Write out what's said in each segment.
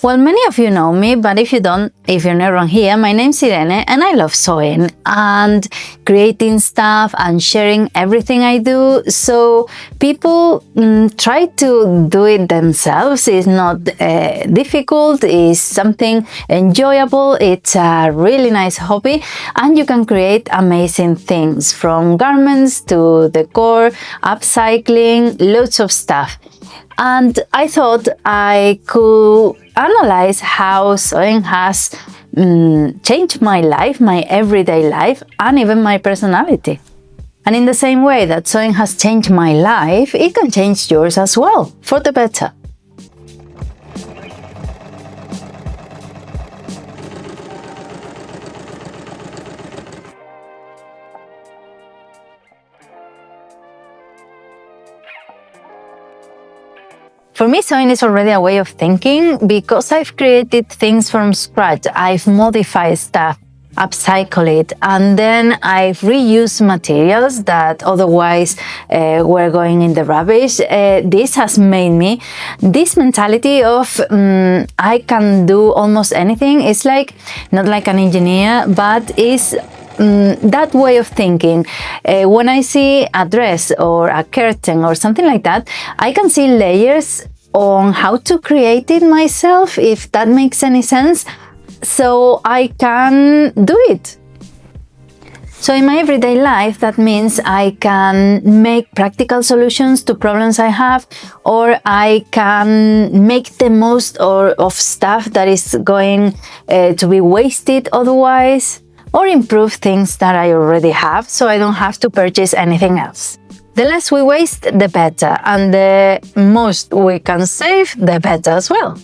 Well, many of you know me, but if you don't, if you're not around here, my name's Irene and I love sewing and creating stuff and sharing everything I do. So people try to do it themselves. It's not difficult. It's something enjoyable. It's a really nice hobby and you can create amazing things from garments to decor, upcycling, loads of stuff. And I thought I could analyze how sewing has changed my life, my everyday life, and even my personality. And in the same way that sewing has changed my life, it can change yours as well, for the better. For me, sewing is already a way of thinking because I've created things from scratch. I've modified stuff, upcycled it, and then I've reused materials that otherwise were going in the rubbish. This has made me this mentality of I can do almost anything. It's like, not like an engineer, but it's that way of thinking. When I see a dress or a curtain or something like that, I can see layers on how to create it myself, if that makes any sense, so I can do it. So in my everyday life, that means I can make practical solutions to problems I have, or I can make the most of stuff that is going to be wasted otherwise, or improve things that I already have so I don't have to purchase anything else. The less we waste, the better, and the most we can save, the better as well.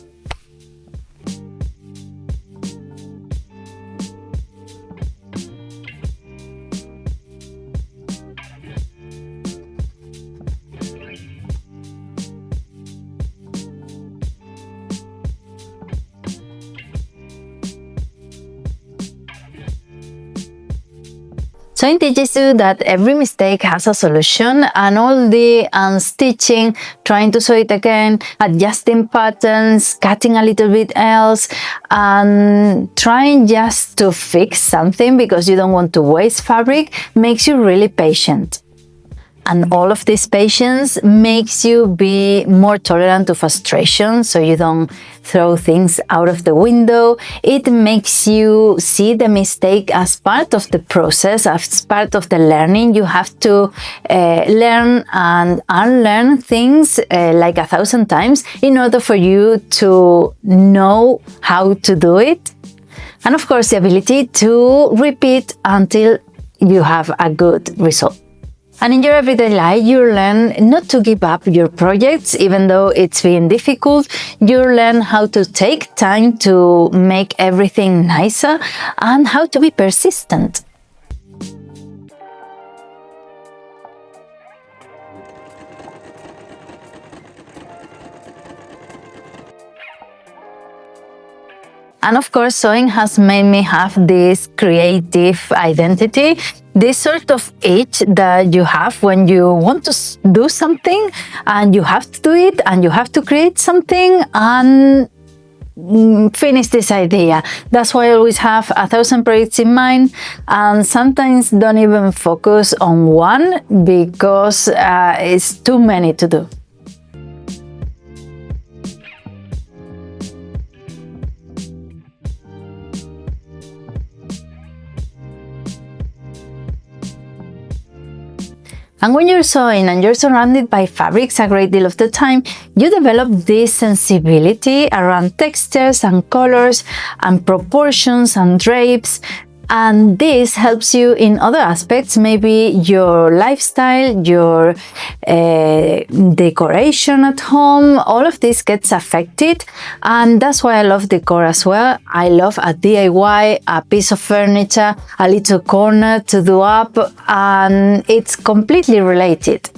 Sewing teaches you that every mistake has a solution, and all the unstitching, trying to sew it again, adjusting patterns, cutting a little bit else, and trying just to fix something because you don't want to waste fabric makes you really patient. And all of this patience makes you be more tolerant to frustration, so you don't throw things out of the window. It makes you see the mistake as part of the process, as part of the learning. You have to learn and unlearn things like 1,000 times in order for you to know how to do it. And of course, the ability to repeat until you have a good result. And in your everyday life, you learn not to give up your projects, even though it's been difficult. You learn how to take time to make everything nicer and how to be persistent. And of course, sewing has made me have this creative identity, this sort of itch that you have when you want to do something and you have to do it and you have to create something and finish this idea. That's why I always have 1,000 projects in mind and sometimes don't even focus on one because it's too many to do. And when you're sewing and you're surrounded by fabrics a great deal of the time, you develop this sensibility around textures and colors and proportions and drapes. And this helps you in other aspects, maybe your lifestyle, your decoration at home, all of this gets affected. And that's why I love decor as well. I love a DIY, a piece of furniture, a little corner to do up, and it's completely related.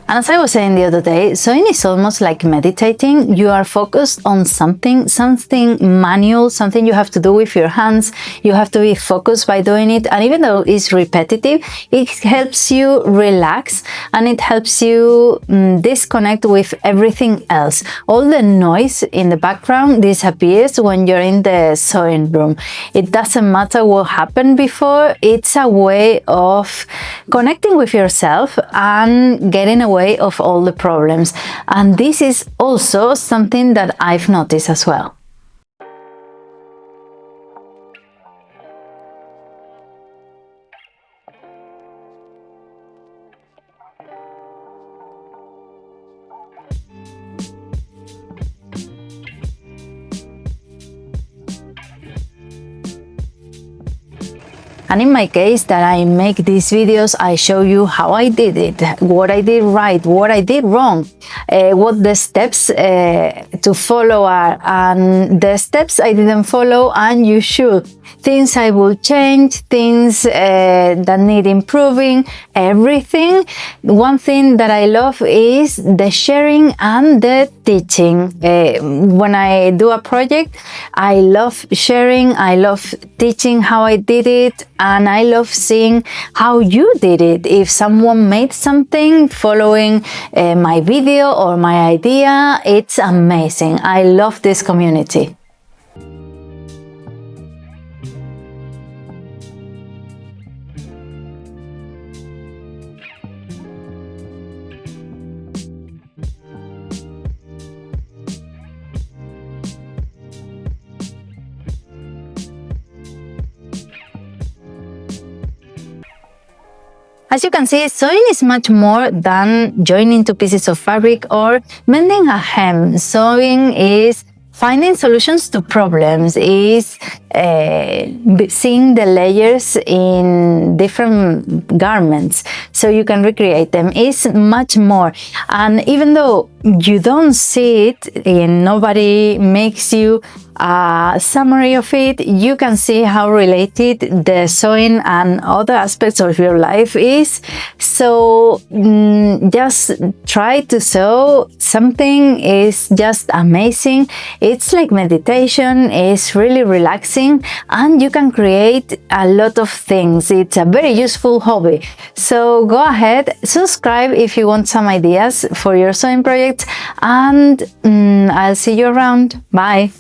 And as I was saying the other day, sewing is almost like meditating. You are focused on something manual, something you have to do with your hands. You have to be focused by doing it. And even though it's repetitive, it helps you relax and it helps you disconnect with everything else. All the noise in the background disappears when you're in the sewing room. It doesn't matter what happened before. It's a way of connecting with yourself and getting away of all the problems. And this is also something that I've noticed as well. And in my case, that I make these videos, I show you how I did it, what I did right, what I did wrong, what the steps to follow are, and the steps I didn't follow and you should. Things I will change, things that need improving, everything. One thing that I love is the sharing and the teaching. When I do a project, I love sharing, I love teaching how I did it, and I love seeing how you did it. If someone made something following my video or my idea, it's amazing. I love this community. As you can see, sewing is much more than joining two pieces of fabric or mending a hem. Sewing is finding solutions to problems, is seeing the layers in different garments so you can recreate them. It's much more. And even though you don't see it and nobody makes you a summary of it, you can see how related the sewing and other aspects of your life is. So just try to sew. Something is just amazing. It's like meditation. It's really relaxing and you can create a lot of things. It's a very useful hobby. So go ahead, subscribe if you want some ideas for your sewing projects, and I'll see you around. Bye.